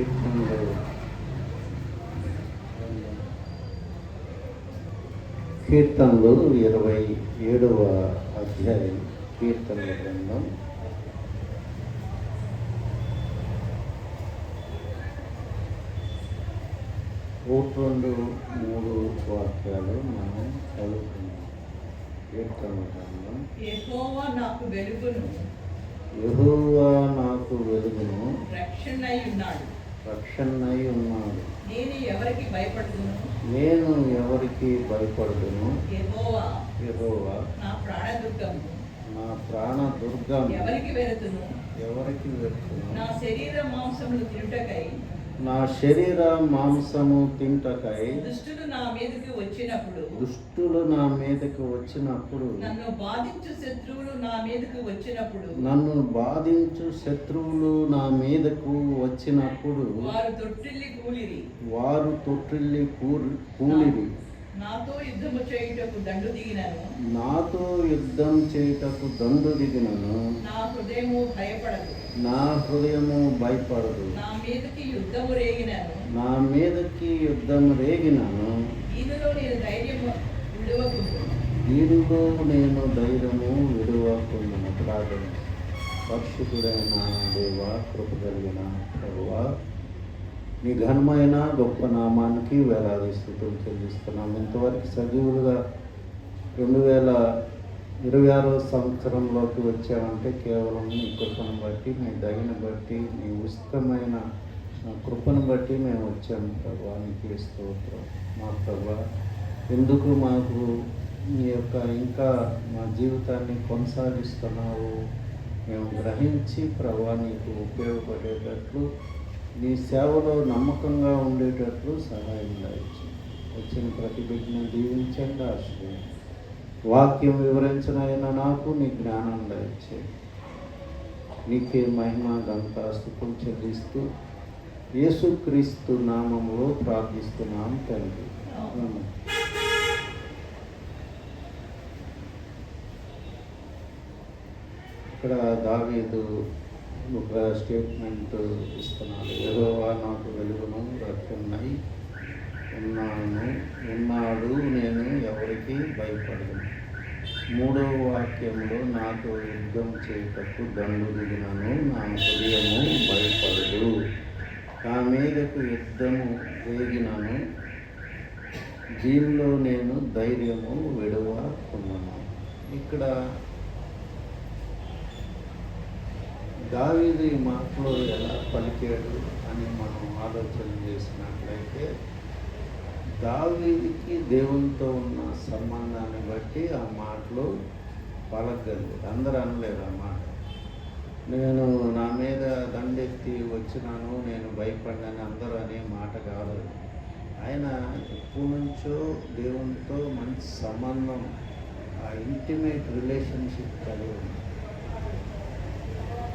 కీర్తనలు 27వ అధ్యాయం. కీర్తనల గ్రంథం 2-3 వాక్యాలు మనం చదువుకున్నాం. కీర్తనల గ్రంథం. యెహోవా నాకు వెలుగును, రక్షణై ఉన్నాడు. నేను ఎవరికి భయపడుదును. యెహోవా నా ప్రాణదుర్గము. ఎవరికి వెళుతును? నా శరీర మాంసములు తినుటకై దుష్టులు నా మీదకి వచ్చినప్పుడు నన్ను బాధించు శత్రువులు నా మీదకు వచ్చినప్పుడు వారు తొట్టిల్లి కూలిరి. నాతో యుద్ధం చేయుటకు దండు దిగినను. నా హృదయము భయపడదు. నా మీదకి యుద్ధము రేగినను. దీనిలో నేను ధైర్యము విడువకుందును. ప్రార్థన. పరిశుద్ధుడైన దేవా, కృప కలిగిన ప్రభువా, నీ ఘనమైన గొప్ప నామానికి వేలాది స్తుతులు చెల్లిస్తున్నాం. ఇంతవరకు సజీవులుగా 2026వ సంవత్సరంలోకి వచ్చామంటే కేవలం నీ కృపను బట్టి, నీ దయను బట్టి, నీ ఉచితమైన కృపను బట్టి మేము వచ్చాము ప్రభా. నీకు స్తోత్రం. మా ప్రభా, ఎందుకు మాకు నీ యొక్క ఇంకా మా జీవితాన్ని కొనసాగిస్తున్నావు మేము గ్రహించి ప్రభా నీకు ఉపయోగపడేటట్లు, నీ సేవలో నమ్మకంగా ఉండేటట్లు సహాయం దయచేయండి. వచ్చిన ప్రతి బిడ్డను దీవించండి, ఆశ్రయం. వాక్యం వివరించనైనా నాకు నీ జ్ఞానం దయచేయండి. నీకే మహిమ ఘనత స్తుతులు చెల్లిస్తూ యేసుక్రీస్తు నామములో ప్రార్థిస్తున్నాం తండ్రి. ఇక్కడ దావీదు ఒక స్టేట్మెంట్ ఇస్తున్నాడు. యెహోవా నాకు వెలుగును, రక్షణై ఉన్నాడు, నేను ఎవరికి భయపడను. 3వ వాక్యంలో నాతో యుద్ధం చేయుటకు దండు దిగినను, నా హృదయము భయపడదు. నా మీదకు యుద్ధము రేగినను, దీనిలో నేను ధైర్యము విడువకున్నాను. ఇక్కడ దావీదు ఈ మాటలో ఎలా పలికాడు అని మనం ఆలోచన చేసినట్లయితే, దావీదుకి దేవునితో ఉన్న సంబంధాన్ని బట్టి ఆ మాటలు పలకగలిగాడు. అందరూ అనలేరు ఆ మాట. నేను నా మీద దండెత్తి వచ్చినాను, నేను భయపడ్డాను అందరూ అనే మాట కాదు. ఆయన ఎప్పటి నుంచో దేవునితో మంచి సంబంధం, ఆ ఇంటిమేట్ రిలేషన్షిప్ కలిగి ఉంది.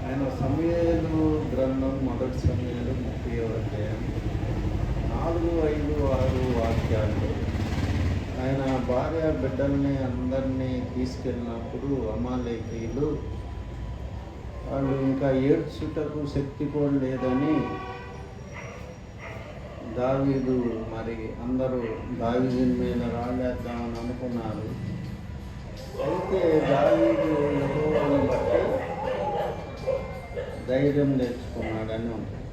ఆయన సమూయేలు గ్రంథం 1 సమూయేలు 30వ అధ్యాయం 4, 5, 6 వాక్యాలు ఆయన భార్య బిడ్డల్ని అందరినీ తీసుకెళ్ళినప్పుడు అమాలేకీయులు వాళ్ళు ఇంకా ఏడ్చుటకు శక్తి కూడా లేదని దావీదు మరి అందరూ దావీదుని మీద రాళ్ళేద్దామని అనుకున్నారు. అయితే దావీదు యెహోవాను బట్టి ధైర్యం నేర్చుకున్నాడని ఉంటుంది.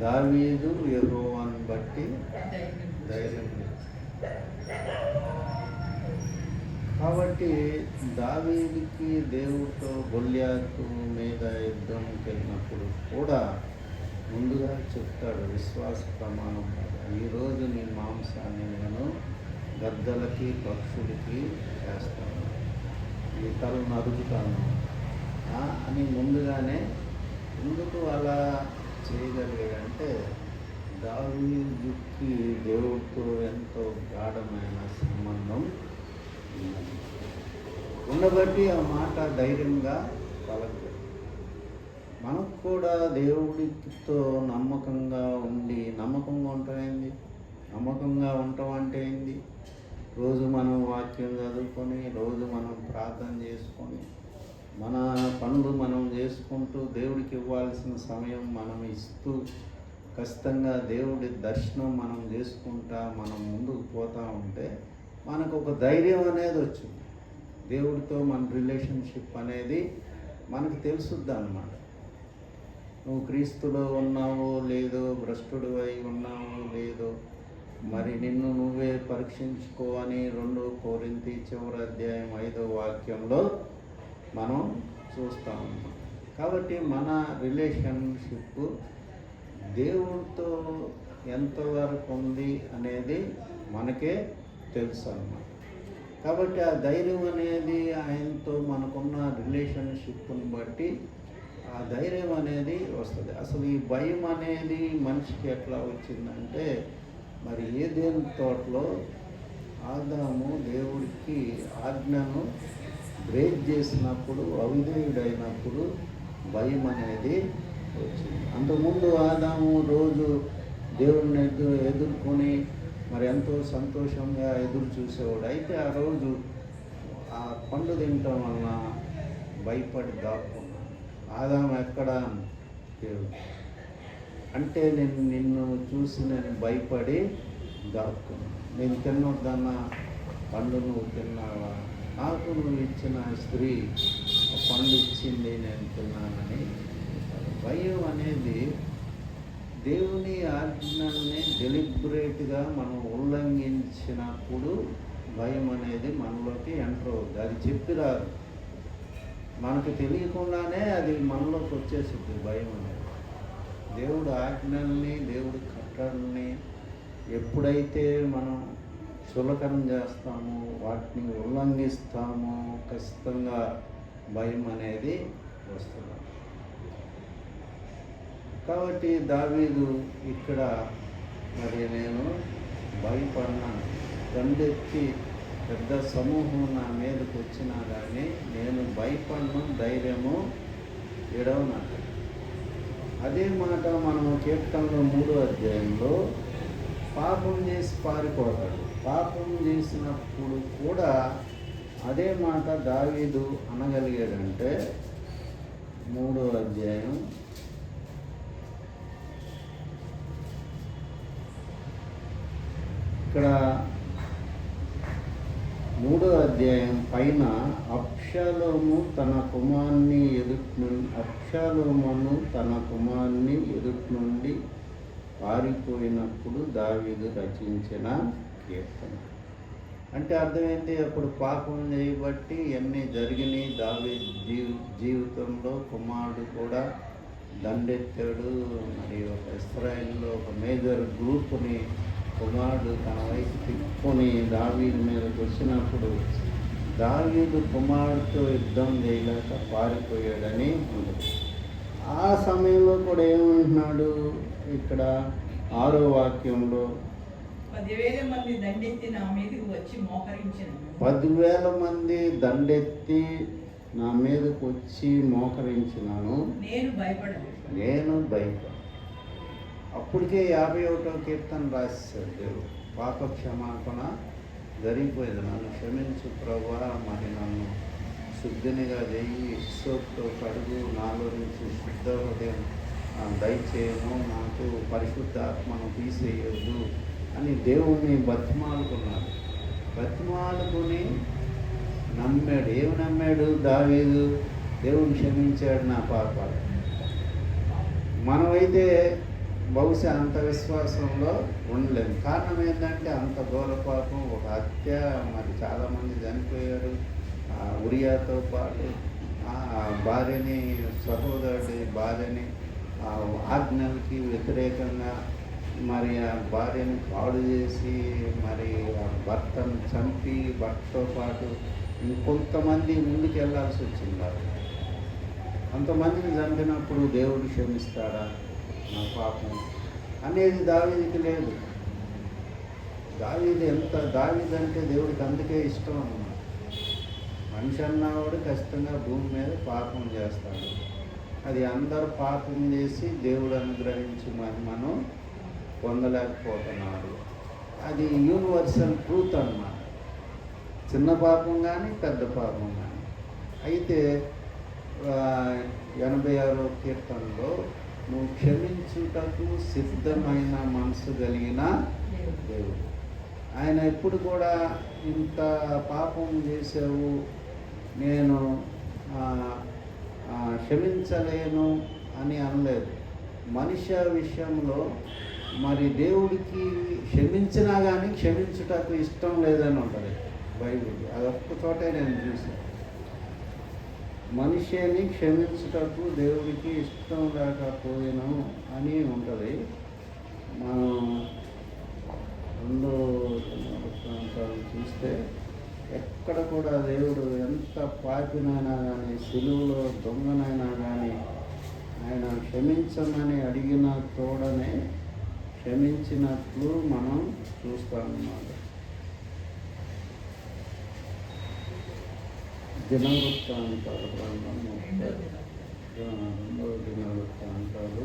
దావీదు యెహోవాను బట్టి ధైర్యం కాబట్టి దావీదుకి దేవుడితో గొల్యాతు మీద యుద్ధంకి వెళ్ళినప్పుడు కూడా ముందుగా చెప్తాడు విశ్వాస ప్రమాణం, ఈరోజు నీ మాంసాన్ని నేను గద్దలకి పక్షులకి చేస్తాను, ఈ తల నరుకుతాను అని ముందుగానే. ఎందుకు అలా చేయగలిగాడంటే దావీదుకి దేవుడితో ఎంతో గాఢమైన సంబంధం ఉండబట్టి ఆ మాట ధైర్యంగా పలకదు. మనకు కూడా దేవుడితో నమ్మకంగా ఉండటం అంటే ఏంది? రోజు మనం వాక్యం చదువుకొని, రోజు మనం ప్రార్థన చేసుకొని, మన పనులు మనం చేసుకుంటూ దేవుడికి ఇవ్వాల్సిన సమయం మనం ఇస్తూ ఖచ్చితంగా దేవుడి దర్శనం మనం చేసుకుంటా మనం ముందుకు పోతూ ఉంటే మనకు ఒక ధైర్యం అనేది వచ్చింది. దేవుడితో మన రిలేషన్షిప్ అనేది మనకు తెలుసుద్ది అన్నమాట. నువ్వు క్రీస్తులో ఉన్నావో లేదో, భ్రష్టుడు అయి ఉన్నావో లేదో, మరి నిన్ను నువ్వే పరీక్షించుకో అని 2 కొరింథీ చివరి అధ్యాయం 5వ వాక్యంలో మనం చూస్తూ ఉన్నాం. కాబట్టి మన రిలేషన్షిప్ దేవుడితో ఎంతవరకు ఉంది అనేది మనకే తెలుసు అన్నమాట. కాబట్టి ఆ ధైర్యం అనేది ఆయనతో మనకున్న రిలేషన్షిప్ని బట్టి ఆ ధైర్యం అనేది వస్తుంది. అసలు ఈ భయం అనేది మనిషికి ఎట్లా వచ్చిందంటే, మరి ఏదైనా తోటలో ఆదాము దేవుడికి ఆజ్ఞను బ్రేక్ చేసినప్పుడు, అవిధేయుడైనప్పుడు భయం అనేది వచ్చింది. అంతకుముందు ఆదాము రోజు దేవుడిని ఎదుర్కొని మరి ఎంతో సంతోషంగా ఎదురు చూసేవాడు. అయితే ఆ రోజు ఆ పండు తినటం వలన భయపడి దాక్కున్నాడు. ఆదాము ఎక్కడ దేవుడు అంటే నిన్ను చూసి నేను భయపడి దాక్కున్నాను. నేను తిన్నొద్దన్న పండు నువ్వు తిన్నావా, నాకు నువ్వు ఇచ్చిన స్త్రీ ఆ పండు ఇచ్చింది నేను తిన్నానని. భయం అనేది దేవుని ఆజ్ఞల్ని డెలిబరేట్గా మనం ఉల్లంఘించినప్పుడు భయం అనేది మనలోకి ఎంటర్ అవుతుంది. అది చెప్పి రాదు, మనకు తెలియకుండానే అది మనలోకి వచ్చేస్తుంది భయం అనేది. దేవుడు ఆజ్ఞల్ని, దేవుడి కట్టడల్ని ఎప్పుడైతే మనం చులకన చేస్తామో, వాటిని ఉల్లంఘిస్తామో ఖచ్చితంగా భయం అనేది వస్తుంది. కాబట్టి దావీదు ఇక్కడ మరి నేను భయపడినాను, దండెత్తి పెద్ద సమూహం నా మీదకి వచ్చినా కానీ నేను భయపడను, ధైర్యము ఎడవనట్టు. అదే మాట మనం కీర్తనలో 3వ అధ్యాయంలో పాపం చేసి పారిపోతాడు. పాపం చేసినప్పుడు కూడా అదే మాట దావీదు అనగలిగాడంటే 3వ అధ్యాయం ఇక్కడ 3వ అధ్యాయం పైన అబ్షాలోము తన కుమారుని ఎదుటి నుండి పారిపోయినప్పుడు దావీదు రచించిన కీర్తన. అంటే అర్థమైంది, అప్పుడు పాపం చేయబట్టి ఎన్ని జరిగినాయి. దావీదు జీవితంలో కుమారుడు కూడా దండెత్తాడు. మరి ఒక ఇశ్రాయేలులో ఒక మేజర్ గ్రూప్ని కుమారుడు తన వైపు తిప్పుకొని దావీదు మీదకి వచ్చినప్పుడు దావీదు కుమారుడితో యుద్ధం చేయలేక పారిపోయాడని ఉంది. ఆ సమయంలో కూడా ఏమంటున్నాడు ఇక్కడ 6వ వాక్యంలో, 10,000 మంది దండెత్తి నా మీదకి వచ్చి మోకరించినాను. 10,000 మంది దండెత్తి నా మీదకి వచ్చి మోకరించినాను, నేను భయపడ. అప్పటికే 51వ కీర్తన రాశాడు దేవుడు. పాప క్షమాపణ జరిగిపోయింది. నన్ను క్షమించు ప్రభువా, మరి నన్ను శుద్ధినిగా చేయి, సోప్తో కడుగు, నాలో నుంచి శుద్ధ హృదయం దయచేయను, నాకు పరిశుద్ధాత్మను తీసేయొద్దు అని దేవుణ్ణి బతిమాలుకున్నాడు. బతిమాలుకుని నమ్మాడు. ఏమి నమ్మాడు దావీదు? దేవుని క్షమించాడు నా పాపాలు. మనమైతే బహుశా అంత విశ్వాసంలో ఉండలేదు. కారణం ఏంటంటే అంత ఘోర పాపం, ఒక హత్య, మరి చాలామంది చనిపోయారు. ఉరియాతో పాటు భార్యని, సహోదరుడి భార్యని ఆజ్ఞలకి వ్యతిరేకంగా మరి ఆ భార్యని పాడు చేసి మరి ఆ భర్తను చంపి భర్తతో పాటు ఇంకొంతమంది ముందుకు వెళ్ళాల్సి వచ్చింది. అంతమందిని చంపినప్పుడు దేవుడు క్షమిస్తాడా నా పాపం అనేది దావీదుకి లేదు. దావీదు అంటే దేవుడికి అందుకే ఇష్టం అన్నమాట. మనిషి అన్నవాడు ఖచ్చితంగా భూమి మీద పాపం చేస్తాడు. అది అందరూ పాపం చేసి దేవుడు అనుగ్రహించి మనం పొందలేకపోతున్నారు. అది యూనివర్సల్ ట్రూత్ అన్నమాట. చిన్న పాపం కానీ పెద్ద పాపం కానీ. అయితే 86వ కీర్తనలో నువ్వు క్షమించుటకు సిద్ధమైన మనసు కలిగిన దేవుడు. ఆయన ఎప్పుడు కూడా ఇంత పాపం చేసావు, నేను క్షమించలేను అని అనలేదు. మనిషి విషయంలో మరి దేవుడికి క్షమించినా కానీ క్షమించుటకు ఇష్టం లేదని ఉంటుంది బైబిల్. అది ఒక్క చోటే నేను చూసాను. మనిషిని క్షమించుటకు దేవుడికి ఇష్టం లేకపోయినా అని ఉంటుంది. మనం రెండో వృత్తాంతాలు చూస్తే ఎక్కడ కూడా దేవుడు ఎంత పాపినైనా కానీ, సిలువలో దొంగనైనా కానీ ఆయన క్షమించమని అడిగిన తోడనే క్షమించినట్లు మనం చూస్తామన్నమాట. దినవృత్తాంతాలు గ్రంథం 32వ దినవృత్తాంతాలు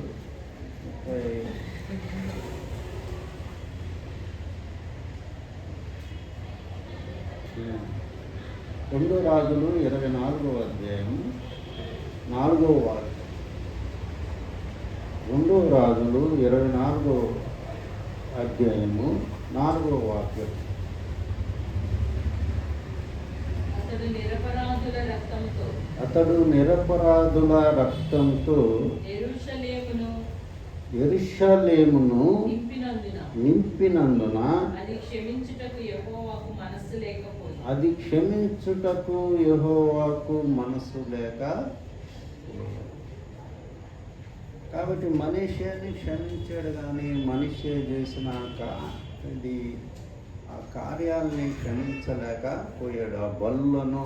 2 రాజులు 24వ అధ్యాయం 4వ వాక్యం. 2 రాజులు 24వ అధ్యాయము 4వ వాక్యం. అతడు నిరపరాధుల రక్తంతో యెరూషలేమును నింపినందున అది క్షమించుటకు యెహోవాకు మనస్సు లేక. కాబట్టి మనిషిని క్షమించాడు, కానీ మనిషి చేసిన ఇది ఆ కార్యాలని క్షమించలేకపోయాడు. ఆ బలులను,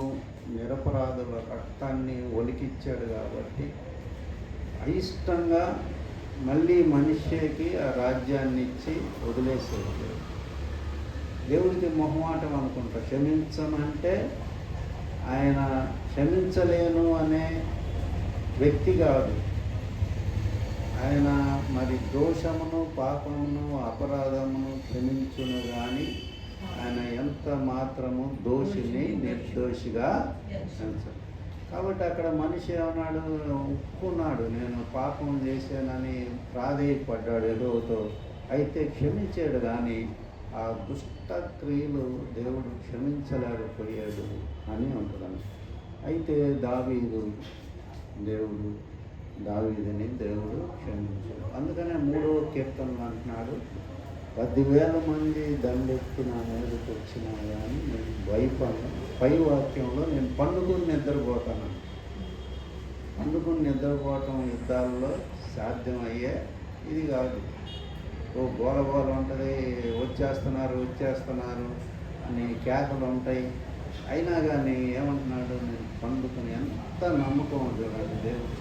నిరపరాధుల రక్తాన్ని ఒలికిచ్చాడు. కాబట్టి అయిష్టంగా మళ్ళీ మనిషికి ఆ రాజ్యాన్ని ఇచ్చి వదిలేసేది. దేవుడికి మొహమాటం అనుకుంటా. క్షమించమంటే ఆయన క్షమించలేను అనే వ్యక్తి కాదు. ఆయన మరి దోషమును, పాపమును, అపరాధమును క్షమించును కానీ ఆయన ఎంత మాత్రము దోషిని నిర్దోషిగా ఎంచడు. కాబట్టి అక్కడ మనిషి ఏమన్నాడు, ఒప్పుకున్నాడు, నేను పాపం చేశానని ప్రాధేయపడ్డాడు ఎదుగుతో. అయితే క్షమించాడు, కానీ ఆ దుష్ట క్రియలు దేవుడు క్షమించలేకపోయాడు అని ఉంటుందని. అయితే దావీదుని దేవుడు క్షమించాడు. అందుకనే 3వ కీర్తనలు అంటున్నాడు, 10,000 మంది దండెత్తి నా మీదకి వచ్చినా కానీ నేను భయపడను. పై వాక్యంలో నేను పండుకుని నిద్రపోతాను. పండుకుని నిద్రపోవటం యుద్ధాల్లో సాధ్యమయ్యే ఇది కాదు. గోల ఉంటుంది, వచ్చేస్తున్నారు అని కేకలు ఉంటాయి. అయినా కానీ ఏమంటున్నాడు, నేను పండుకుని ఎంత నమ్మకం చూడాలి దేవుడు,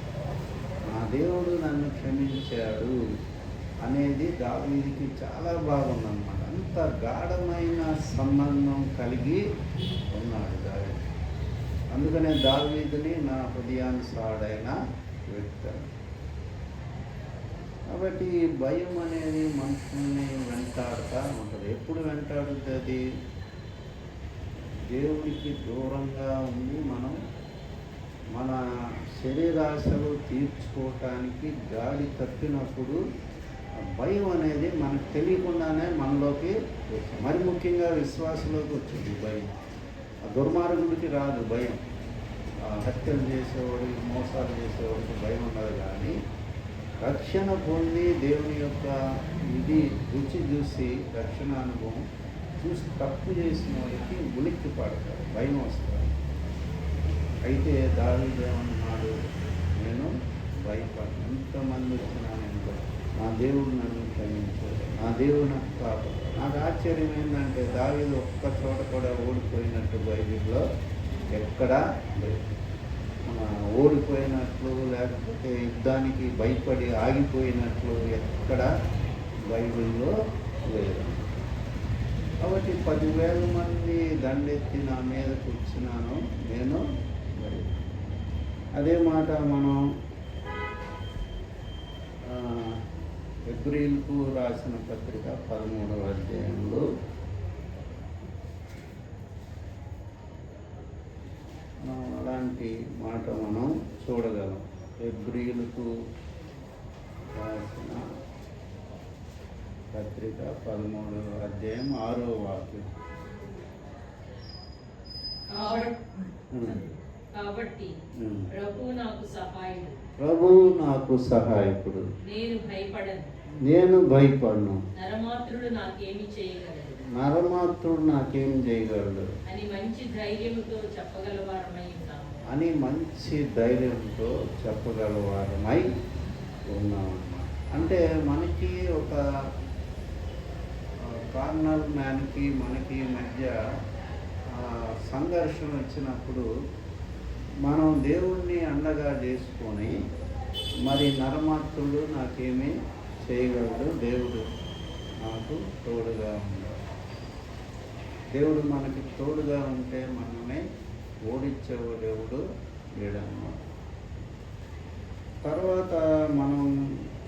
నా దేవుడు నన్ను క్షమించాడు అనేది దావీదుకి చాలా బాగుందన్నమాట. అంత గాఢమైన సంబంధం కలిగి ఉన్నాడు దావీదు. అందుకనే దావీదుని నా హృదయానుసారుడైన వ్యక్తి. కాబట్టి భయం అనేది మనుషుల్ని వెంటాడుతూ ఉంటుంది. ఎప్పుడు వెంటాడుతుంది? దేవుడికి దూరంగా ఉండి మనం మన శరీరాశలు తీర్చుకోవటానికి గాడి తప్పినప్పుడు భయం అనేది మనకు తెలియకుండానే మనలోకి వస్తుంది. మరి ముఖ్యంగా విశ్వాసంలోకి వచ్చింది భయం. ఆ దుర్మార్గుడికి రాదు భయం. హత్యలు చేసేవాడికి, మోసాలు చేసేవాడికి భయం ఉండదు. కానీ రక్షణ పొంది దేవుని యొక్క రుచి చూసి, రక్షణ అనుభవం చూసి తప్పు చేసిన వాడికి ఉలిక్కి పడతాడు, భయం వస్తుంది. అయితే దావీదు ఏమన్నాడు, నేను భయపడను, ఎంతమంది వచ్చినా నేను నా దేవుడు నన్ను క్షమించాడు, నా దేవుడు నాకు కాపాడు. నాకు ఆశ్చర్యం ఏంటంటే దావీదు ఒక్క చోట కూడా ఓడిపోయినట్టు బైబిల్లో ఎక్కడా లేదు. ఓడిపోయినట్లు లేకపోతే యుద్ధానికి భయపడి ఆగిపోయినట్లు ఎక్కడ బైబిల్లో లేదు. కాబట్టి 10,000 మంది దండెత్తి నా మీదకు వచ్చినాను, నేను అదే మాట మనం ఎబ్రీలకు రాసిన పత్రిక 13వ అధ్యాయంలో అలాంటి ఇలాంటి మాట మనం చూడగలం. హెబ్రీయులకు రాసిన పత్రిక 13వ అధ్యాయం 6వ వాక్యం. కాబట్టి ప్రభువు నాకు సహాయకుడు, నేను భయపడను. నరమాత్రుడు నాకేమి చేయగలడు అని మంచి ధైర్యంతో చెప్పగలవారమై ఉన్నామన్నమాట. అంటే మనకి ఒక కార్నల్ మ్యాన్కి మనకి మధ్య సంఘర్షణ వచ్చినప్పుడు మనం దేవుణ్ణి అండగా చేసుకొని మరి నరమాత్రుడు నాకేమీ చేయగలడు, దేవుడు నాకు తోడుగా ఉన్నాడు. దేవుడు మనకి తోడుగా ఉంటే మనమే ఓడించేవ దేవుడు లేడన్నమాట. తర్వాత మనం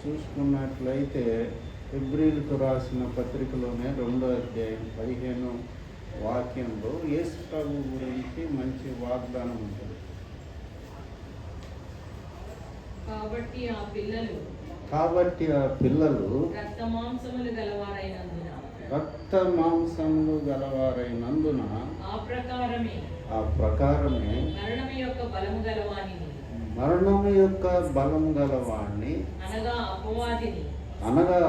చూసుకున్నట్లయితే హెబ్రీయులకు రాసిన పత్రికలోనే 2వ అధ్యాయం 15వ వాక్యంలో యేసు ప్రభు గురించి మంచి వాగ్దానం ఉంటుంది. కాబట్టి ఆ పిల్లలు రక్త మాంసములు గలవారైనందున ఆ ప్రకారమే మరణము యొక్క బలము గలవాణ్ణి అనగా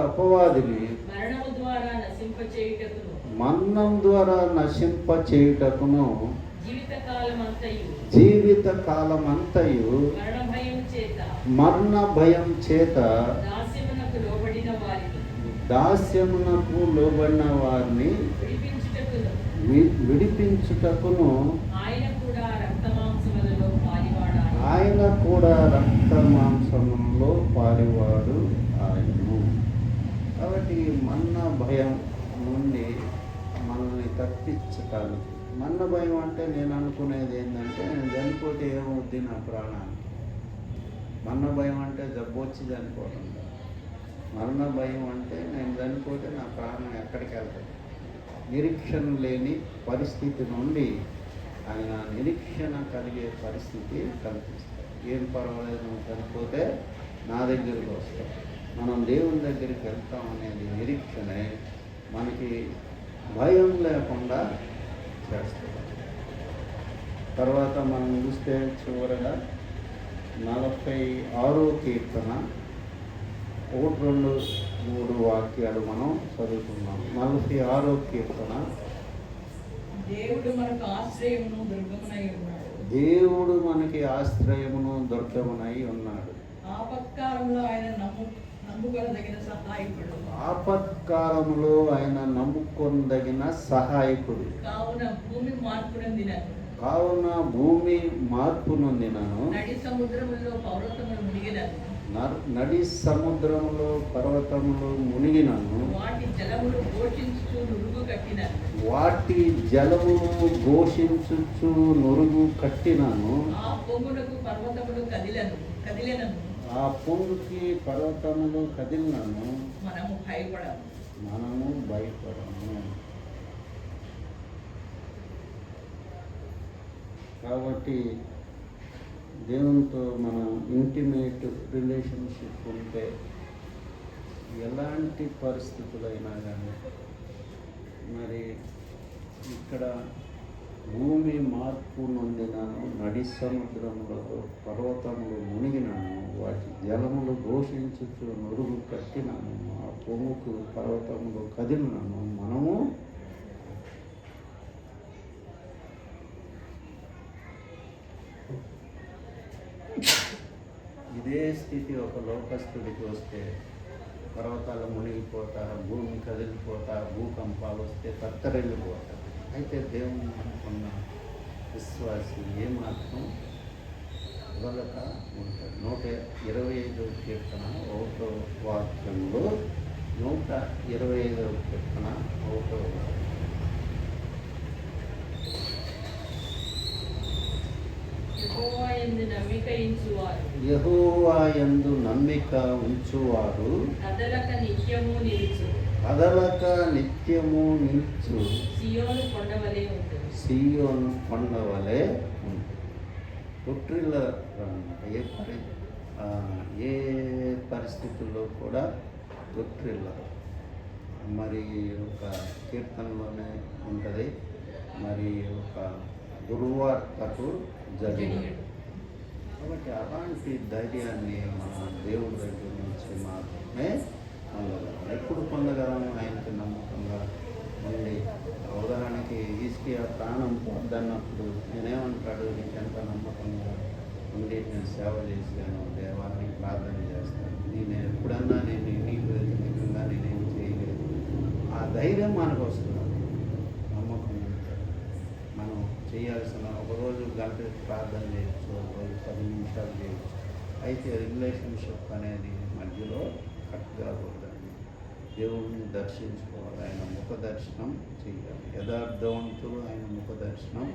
అపవాదిని మరణం ద్వారా నశింపచేయుటకును జీవిత కాలమంతయు మరణ భయం చేత దాస్యమునకు లోబడిన వారిని విడిపించుటకును ఆయన కూడా రక్త మాంసములో పాలివాడు ఆయను. కాబట్టి మరణ భయం నుండి మనల్ని తప్పించటానికి, మరణ భయం అంటే నేను అనుకునేది ఏంటంటే నేను చనిపోతే ఏమవుద్ది నా ప్రాణాన్ని. మరణ భయం అంటే జబ్బు వచ్చి చనిపోవడం. మరణ భయం అంటే నేను చనిపోతే నా ప్రాణం ఎక్కడికి వెళ్తుంది. నిరీక్షణ లేని పరిస్థితి నుండి ఆయన నిరీక్షణ కలిగే పరిస్థితి కల్పిస్తాడు. ఏం పర్వాలేదు, నువ్వు చనిపోతే నా దగ్గరికి వస్తావు, మనం దేవుని దగ్గరికి వెళ్తాం అనేది నిరీక్షణే మనకి భయం లేకుండా చేస్తుంది. తర్వాత మనం చూస్తే చివరగా 46వ కీర్తన 1, 2, 3 వాక్యాలు మనం చదువుతున్నాం. 46వ కీర్తన. దేవుడు మనకు ఆశ్రయమును దుర్గమునై ఉన్నాడు. దేవుడు మనకి ఆశ్రయమును దుర్గమునై ఉన్నాడు. ఆపత్కాలంలో ఆయన నమ్ముకొనదగిన సహాయకుడు. ఆపత్కాలంలో ఆయన నమ్ముకొనదగిన సహాయకుడు. కావున భూమి మార్పు నొందినను నడి సముద్రములో పర్వతములు మునిగినను వాటి జలములు ఘోషించుచు నురుగు కట్టినను ఆ పొంగుకి పర్వతములు కదిలినను మనము భయపడము. కాబట్టి దేవునితో మనం ఇంటిమేట్ రిలేషన్షిప్ ఉంటే ఎలాంటి పరిస్థితులైనా కానీ, మరి ఇక్కడ భూమి మార్పు నొందినను నడి సముద్రములో పర్వతములు మునిగినను వాటి జలములు ఘోషించుచు నురుగు కట్టినను ఆ పొంగుకు పర్వతములు కదిలినను మనము ఇదే స్థితి ఒక లోకస్తుడికి వస్తే పర్వతాలు మునిగిపోతా, భూమి కదిలిపోతా, భూకంపాలు వస్తే తత్తరెళ్ళిపోతారు. అయితే దేవుని నమ్ముకున్న విశ్వాసి ఏమాత్రం వదలక ఉంటాడు. 125వ కీర్తన 1వ వాక్యంలో 125వ కీర్తన 1వ వాక్యం. యెహోవా యందు నమ్మిక ఉంచువారు కదలక నిత్యము నిలుచు సియోను కొండవలే ఉంటుంది. తొట్టిల్లరన్నమాట. ఏ పరిస్థితుల్లో కూడా తొట్టిల్లరు. మరి ఒక కీర్తనలోనే ఉంటుంది, మరి ఒక దుర్వార్తకు జరిగాడు. కాబట్టి అలాంటి ధైర్యాన్ని మనం దేవుడి దగ్గర నుంచి మాత్రమే పొందగలం. ఎప్పుడు పొందగలం? ఆయనకి నమ్మకంగా ఉండి. ఉదాహరణకి హిజ్కియా ప్రాణం పోద్దన్నప్పుడు నేనేమంటాడు, నీకెంత నమ్మకంగా ఉండి నేను సేవ చేశాను, దేవాన్ని ప్రార్థన చేస్తాను, నేను ఎప్పుడన్నా నీకు వ్యతిరేకంగా నేనేం చేయలేదు. ఆ ధైర్యం మనకు వస్తుంది. నమ్మకం ఉంటే మనం చేయాల్సిన ఒకరోజు గంట ప్రార్థన చేయొచ్చు, ఒకరోజు 10 నిమిషాలు చేయొచ్చు. అయితే రిలేషన్షిప్ అనేది మధ్యలో కట్ కాకూడదండి. దేవుడిని దర్శించుకోవాలి, ఆయన ముఖ దర్శనం చేయాలి. యథార్థవంతులు ఆయన ముఖ దర్శనం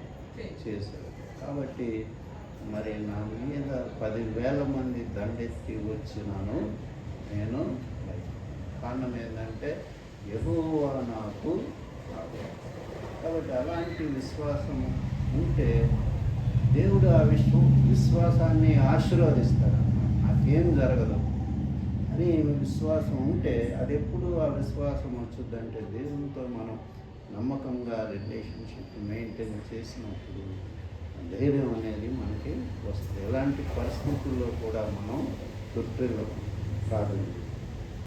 చేశారు. కాబట్టి మరి నా మీద 10,000 మంది దండెత్తి వచ్చినాను, నేను కారణం ఏంటంటే యెహోవా నాకు కావాలి. కాబట్టి అలాంటి విశ్వాసం ఉంటే దేవుడు ఆ విశ్వాసాన్ని ఆశీర్వదిస్తాడు. నాకేం జరగదు అని విశ్వాసం ఉంటే అది ఎప్పుడు ఆ విశ్వాసం వచ్చుద్దంటే దేవునితో మనం నమ్మకంగా రిలేషన్షిప్ మెయింటైన్ చేసినప్పుడు ధైర్యం అనేది మనకి వస్తుంది. ఎలాంటి పరిస్థితుల్లో కూడా మనం తొట్టిల్లము. ప్రార్థన